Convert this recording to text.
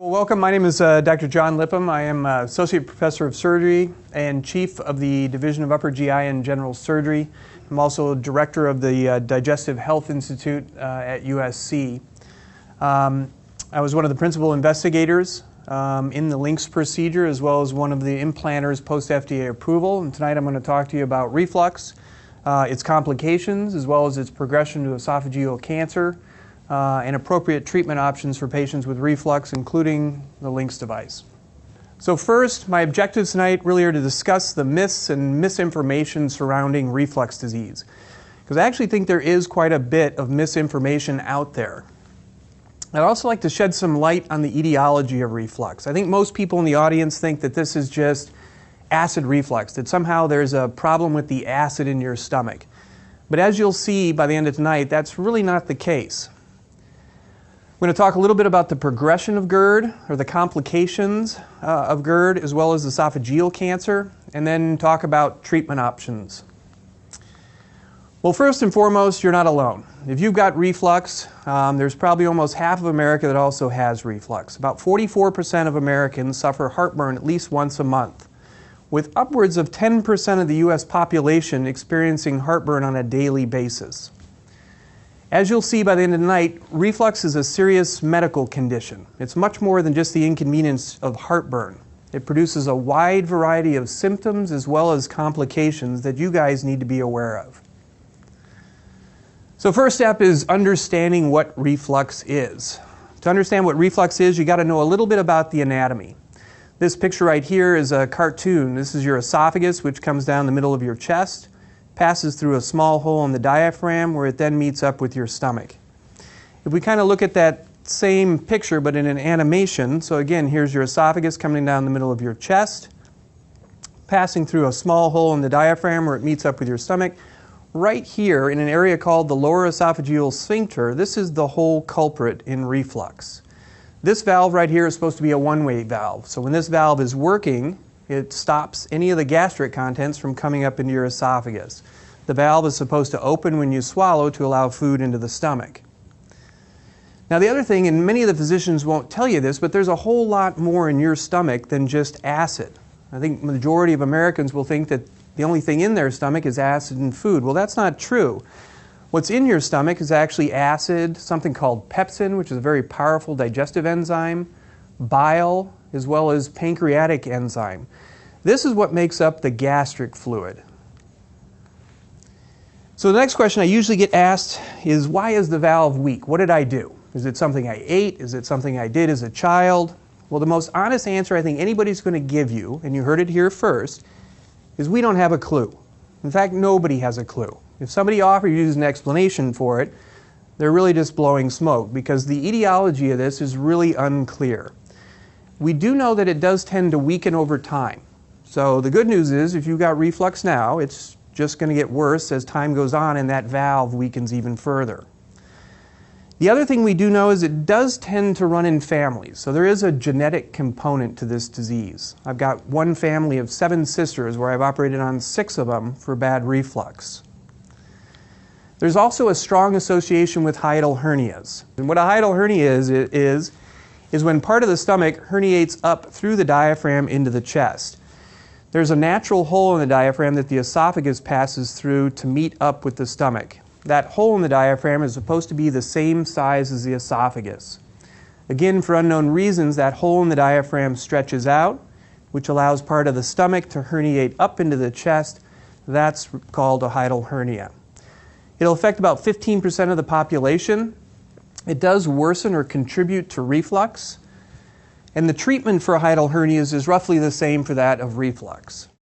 Well, welcome. My name is Dr. John Lippum. I am Associate Professor of Surgery and Chief of the Division of Upper GI and General Surgery. I'm also Director of the Digestive Health Institute at USC. I was one of the principal investigators in the LINX procedure, as well as one of the implanters post-FDA approval. And tonight I'm going to talk to you about reflux, its complications, as well as its progression to esophageal cancer, and appropriate treatment options for patients with reflux, including the LINX device. So first, my objectives tonight really are to discuss the myths and misinformation surrounding reflux disease, because I actually think there is quite a bit of misinformation out there. I'd also like to shed some light on the etiology of reflux. I think most people in the audience think that this is just acid reflux, that somehow there's a problem with the acid in your stomach. But as you'll see by the end of tonight, that's really not the case. We're going to talk a little bit about the progression of GERD, or the complications of GERD, as well as esophageal cancer, and then talk about treatment options. Well, first and foremost, you're not alone. If you've got reflux, there's probably almost half of America that also has reflux. About 44% of Americans suffer heartburn at least once a month, with upwards of 10% of the U.S. population experiencing heartburn on a daily basis. As you'll see by the end of the night, reflux is a serious medical condition. It's much more than just the inconvenience of heartburn. It produces a wide variety of symptoms as well as complications that you guys need to be aware of. So first step is understanding what reflux is. To understand what reflux is, you got to know a little bit about the anatomy. This picture right here is a cartoon. This is your esophagus, which comes down the middle of your chest, passes through a small hole in the diaphragm where it then meets up with your stomach. If we kind of look at that same picture but in an animation, so again, here's your esophagus coming down the middle of your chest, passing through a small hole in the diaphragm where it meets up with your stomach. Right here in an area called the lower esophageal sphincter, this is the whole culprit in reflux. This valve right here is supposed to be a one-way valve. So when this valve is working, it stops any of the gastric contents from coming up into your esophagus. The valve is supposed to open when you swallow to allow food into the stomach. Now the other thing, and many of the physicians won't tell you this, but there's a whole lot more in your stomach than just acid. I think the majority of Americans will think that the only thing in their stomach is acid and food. Well, that's not true. What's in your stomach is actually acid, something called pepsin, which is a very powerful digestive enzyme, bile, as well as pancreatic enzyme. This is what makes up the gastric fluid. So the next question I usually get asked is, why is the valve weak? What did I do? Is it something I ate? Is it something I did as a child? Well, the most honest answer I think anybody's going to give you, and you heard it here first, is we don't have a clue. In fact, nobody has a clue. If somebody offers you an explanation for it, they're really just blowing smoke, because the etiology of this is really unclear. We do know that it does tend to weaken over time. So the good news is, if you've got reflux now, it's just going to get worse as time goes on and that valve weakens even further. The other thing we do know is it does tend to run in families. So there is a genetic component to this disease. I've got one family of 7 sisters where I've operated on 6 of them for bad reflux. There's also a strong association with hiatal hernias. And what a hiatal hernia is when part of the stomach herniates up through the diaphragm into the chest. There's a natural hole in the diaphragm that the esophagus passes through to meet up with the stomach. That hole in the diaphragm is supposed to be the same size as the esophagus. Again, for unknown reasons, that hole in the diaphragm stretches out, which allows part of the stomach to herniate up into the chest. That's called a hiatal hernia. It'll affect about 15% of the population. It does worsen or contribute to reflux, and the treatment for hiatal hernias is roughly the same for that of reflux.